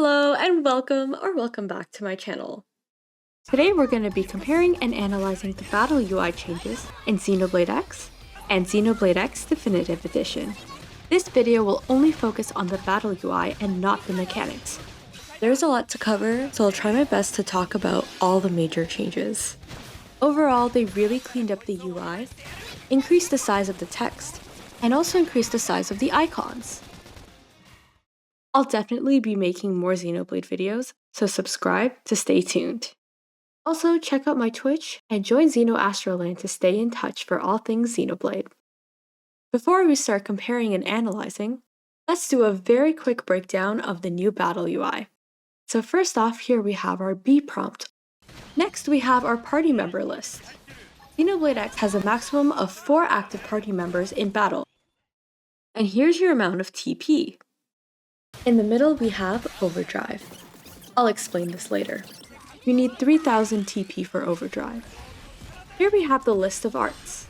Hello and welcome back to my channel. Today we're going to be comparing and analyzing the battle UI changes in Xenoblade X and Xenoblade X Definitive Edition. This video will only focus on the battle UI and not the mechanics. There's a lot to cover, so I'll try my best to talk about all the major changes. Overall, they really cleaned up the UI, increased the size of the text, and also increased the size of the icons. I'll definitely be making more Xenoblade videos, so subscribe to stay tuned. Also, check out my Twitch and join Xeno Astroland to stay in touch for all things Xenoblade. Before we start comparing and analyzing, let's do a very quick breakdown of the new battle UI. So first off, here we have our B prompt. Next, we have our party member list. Xenoblade X has a maximum of 4 active party members in battle. And here's your amount of TP. In the middle, we have Overdrive. I'll explain this later. You need 3000 TP for Overdrive. Here we have the list of arts.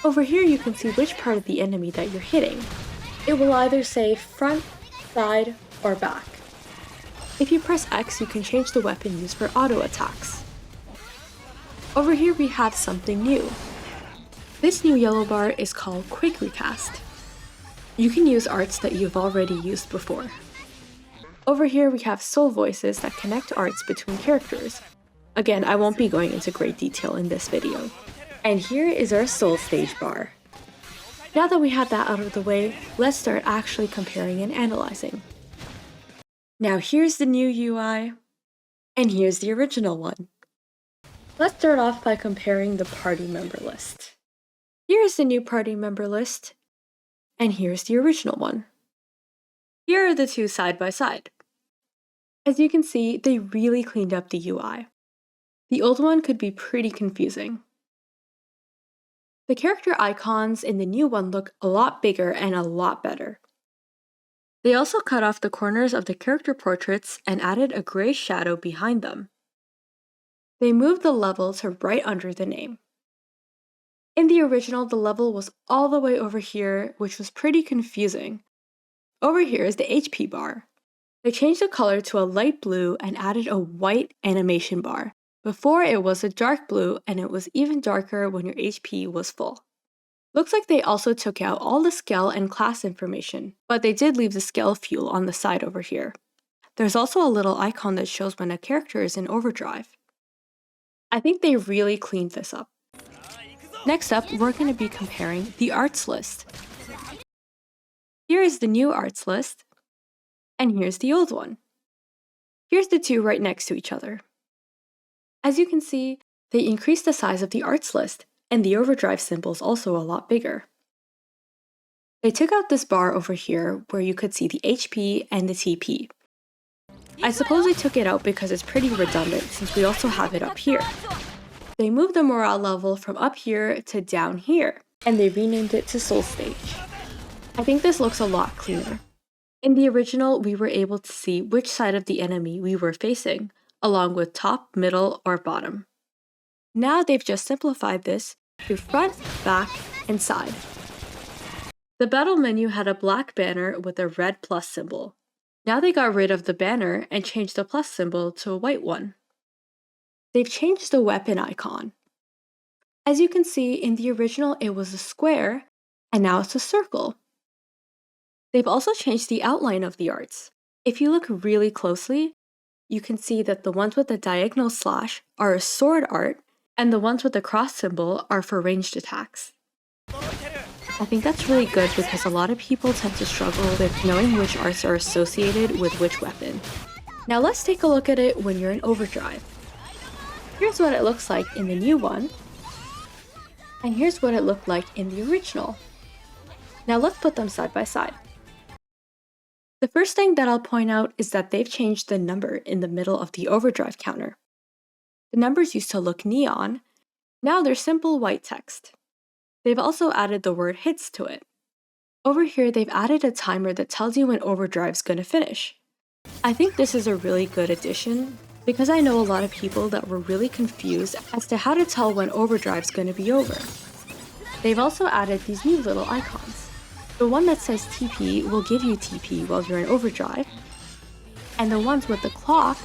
Over here you can see which part of the enemy that you're hitting. It will either say front, side, or back. If you press X, you can change the weapon used for auto attacks. Over here we have something new. This new yellow bar is called Quick Recast. You can use arts that you've already used before. Over here we have soul voices that connect arts between characters. Again, I won't be going into great detail in this video. And here is our soul stage bar. Now that we have that out of the way, let's start actually comparing and analyzing. Now here's the new UI, and here's the original one. Let's start off by comparing the party member list. Here's the new party member list, and here's the original one. Here are the two side by side. As you can see, they really cleaned up the UI. The old one could be pretty confusing. The character icons in the new one look a lot bigger and a lot better. They also cut off the corners of the character portraits and added a gray shadow behind them. They moved the level to right under the name. In the original, the level was all the way over here, which was pretty confusing. Over here is the HP bar. They changed the color to a light blue and added a white animation bar. Before, it was a dark blue, and it was even darker when your HP was full. Looks like they also took out all the Skell and class information, but they did leave the Skell fuel on the side over here. There's also a little icon that shows when a character is in Overdrive. I think they really cleaned this up. Next up, we're going to be comparing the arts list. Here is the new arts list, and here's the old one. Here's the two right next to each other. As you can see, they increased the size of the arts list, and the Overdrive symbol is also a lot bigger. They took out this bar over here where you could see the HP and the TP. I suppose they took it out because it's pretty redundant since we also have it up here. They moved the morale level from up here to down here, and they renamed it to Soul Stage. I think this looks a lot cleaner. In the original, we were able to see which side of the enemy we were facing, along with top, middle, or bottom. Now they've just simplified this to front, back, and side. The battle menu had a black banner with a red plus symbol. Now they got rid of the banner and changed the plus symbol to a white one. They've changed the weapon icon. As you can see, in the original it was a square, and now it's a circle. They've also changed the outline of the arts. If you look really closely, you can see that the ones with the diagonal slash are a sword art, and the ones with the cross symbol are for ranged attacks. I think that's really good because a lot of people tend to struggle with knowing which arts are associated with which weapon. Now let's take a look at it when you're in Overdrive. Here's what it looks like in the new one, and here's what it looked like in the original. Now let's put them side by side. The first thing that I'll point out is that they've changed the number in the middle of the Overdrive counter. The numbers used to look neon, now they're simple white text. They've also added the word hits to it. Over here they've added a timer that tells you when Overdrive's gonna finish. I think this is a really good addition because I know a lot of people that were really confused as to how to tell when Overdrive's gonna be over. They've also added these new little icons. The one that says TP will give you TP while you're in Overdrive, and the ones with the clock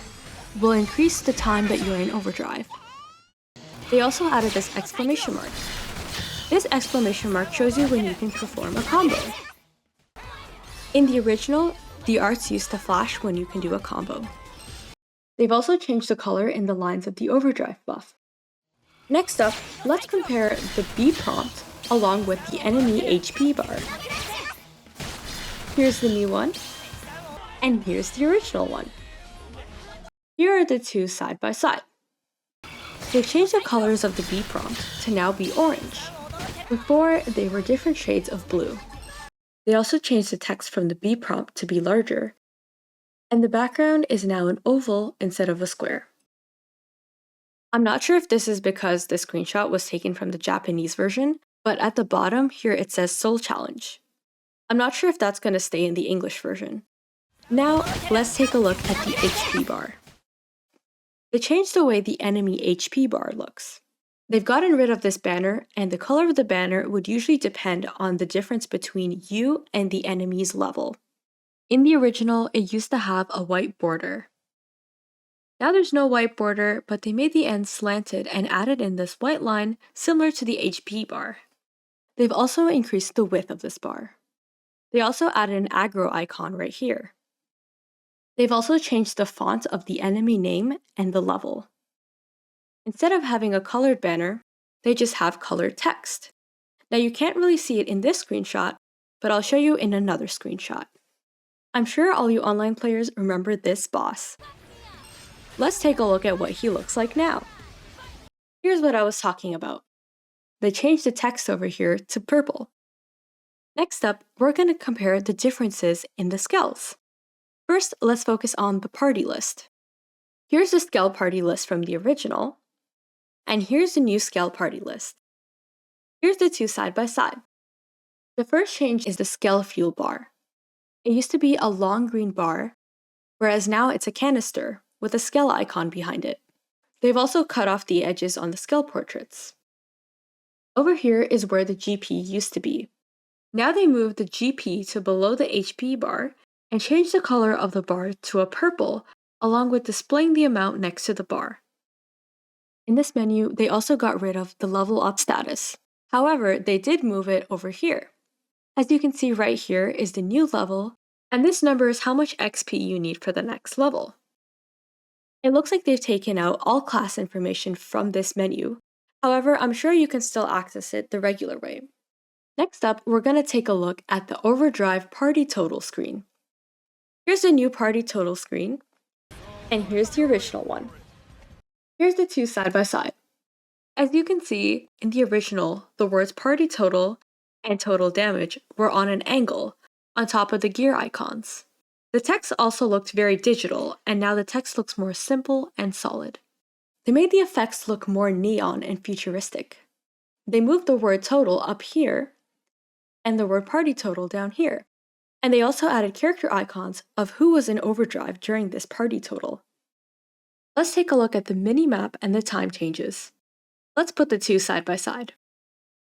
will increase the time that you're in overdrive. They also added this exclamation mark. This exclamation mark shows you when you can perform a combo. In the original, the arts used to flash when you can do a combo. They've also changed the color in the lines of the overdrive buff. Next up, let's compare the B prompt along with the enemy HP bar. Here's the new one, and here's the original one. Here are the two side by side. They've changed the colors of the B prompt to now be orange. Before, they were different shades of blue. They also changed the text from the B prompt to be larger, and the background is now an oval instead of a square. I'm not sure if this is because the screenshot was taken from the Japanese version, but at the bottom here it says Soul Challenge. I'm not sure if that's going to stay in the English version. Now, let's take a look at the HP bar. They changed the way the enemy HP bar looks. They've gotten rid of this banner, and the color of the banner would usually depend on the difference between you and the enemy's level. In the original, it used to have a white border. Now there's no white border, but they made the end slanted and added in this white line similar to the HP bar. They've also increased the width of this bar. They also added an aggro icon right here. They've also changed the font of the enemy name and the level. Instead of having a colored banner, they just have colored text. Now you can't really see it in this screenshot, but I'll show you in another screenshot. I'm sure all you online players remember this boss. Let's take a look at what he looks like now. Here's what I was talking about. They changed the text over here to purple. Next up, we're going to compare the differences in the Skells. First, let's focus on the party list. Here's the Skell party list from the original, and here's the new Skell party list. Here's the two side by side. The first change is the Skell fuel bar. It used to be a long green bar, whereas now it's a canister with a Skell icon behind it. They've also cut off the edges on the Skell portraits. Over here is where the GP used to be. Now they moved the GP to below the HP bar and changed the color of the bar to a purple, along with displaying the amount next to the bar. In this menu, they also got rid of the level up status. However, they did move it over here. As you can see right here is the new level, and this number is how much XP you need for the next level. It looks like they've taken out all class information from this menu. However, I'm sure you can still access it the regular way. Next up, we're going to take a look at the Overdrive Party Total screen. Here's the new Party Total screen, and here's the original one. Here's the two side by side. As you can see, in the original, the words Party Total and Total Damage were on an angle on top of the gear icons. The text also looked very digital, and now the text looks more simple and solid. They made the effects look more neon and futuristic. They moved the word total up here, and the word party total down here. And they also added character icons of who was in overdrive during this party total. Let's take a look at the mini-map and the time changes. Let's put the two side by side.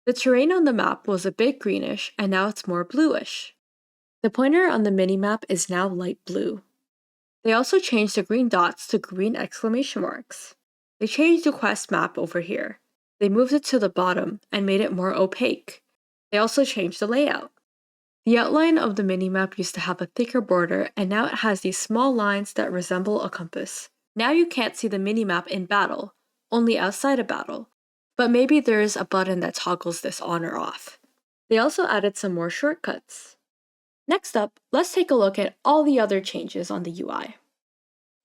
The terrain on the map was a bit greenish, and now it's more bluish. The pointer on the mini-map is now light blue. They also changed the green dots to green exclamation marks. They changed the quest map over here. They moved it to the bottom and made it more opaque. They also changed the layout. The outline of the minimap used to have a thicker border, and now it has these small lines that resemble a compass. Now you can't see the minimap in battle, only outside of battle, but maybe there is a button that toggles this on or off. They also added some more shortcuts. Next up, let's take a look at all the other changes on the UI.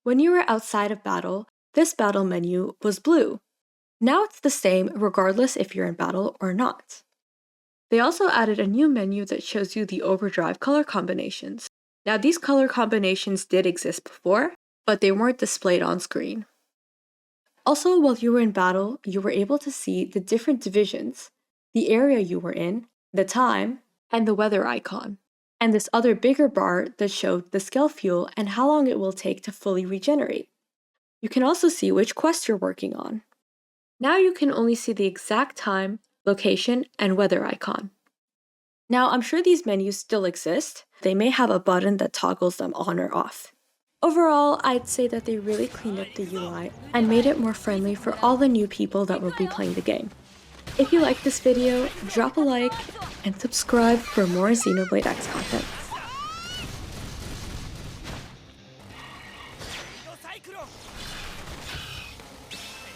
When you were outside of battle, this battle menu was blue. Now it's the same regardless if you're in battle or not. They also added a new menu that shows you the overdrive color combinations. Now these color combinations did exist before, but they weren't displayed on screen. Also, while you were in battle, you were able to see the different divisions, the area you were in, the time, and the weather icon, and this other bigger bar that showed the Skell fuel and how long it will take to fully regenerate. You can also see which quest you're working on. Now you can only see the exact time, location, and weather icon. Now I'm sure these menus still exist. They may have a button that toggles them on or off. Overall, I'd say that they really cleaned up the UI and made it more friendly for all the new people that will be playing the game. If you like this video, drop a like and subscribe for more Xenoblade X content.